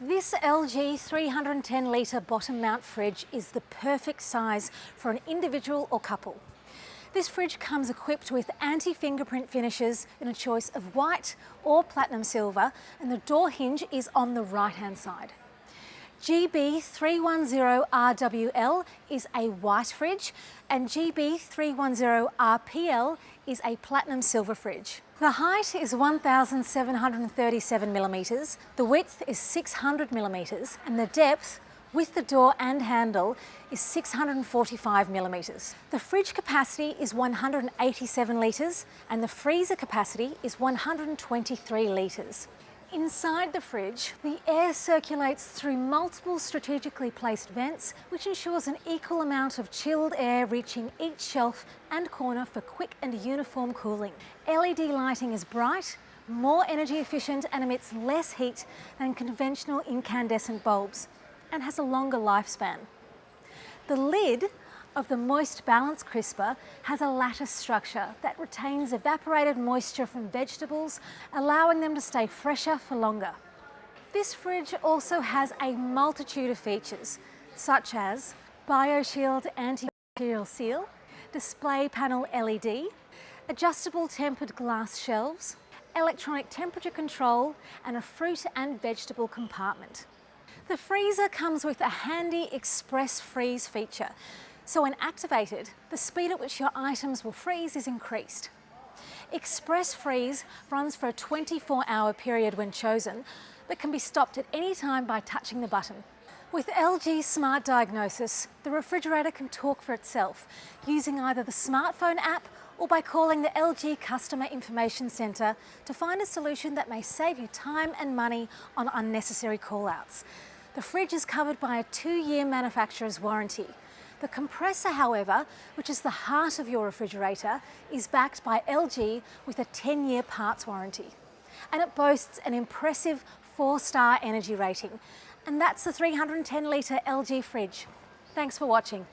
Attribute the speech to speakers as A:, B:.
A: This LG 310 litre bottom mount fridge is the perfect size for an individual or couple. This fridge comes equipped with anti-fingerprint finishes in a choice of white or platinum silver, and the door hinge is on the right hand side. GB-310 RWL is a white fridge and GB-310 RPL is a platinum silver fridge. The height is 1,737 millimetres, the width is 600 millimetres, and the depth with the door and handle is 645 millimetres. The fridge capacity is 187 litres and the freezer capacity is 123 litres. Inside the fridge, the air circulates through multiple strategically placed vents, which ensures an equal amount of chilled air reaching each shelf and corner for quick and uniform cooling. LED lighting is bright, more energy efficient and emits less heat than conventional incandescent bulbs, and has a longer lifespan. The lid of the Moist Balance Crisper has a lattice structure that retains evaporated moisture from vegetables, allowing them to stay fresher for longer. This fridge also has a multitude of features, such as BioShield anti-bacterial seal, display panel LED, adjustable tempered glass shelves, electronic temperature control, and a fruit and vegetable compartment. The freezer comes with a handy express freeze feature, so when activated, the speed at which your items will freeze is increased. Express freeze runs for a 24-hour period when chosen, but can be stopped at any time by touching the button. With LG Smart Diagnosis, the refrigerator can talk for itself, using either the smartphone app or by calling the LG Customer Information Centre to find a solution that may save you time and money on unnecessary call-outs. The fridge is covered by a 2-year manufacturer's warranty. The compressor, however, which is the heart of your refrigerator, is backed by LG with a 10-year parts warranty. And it boasts an impressive 4-star energy rating. And that's the 310 litre LG fridge. Thanks for watching.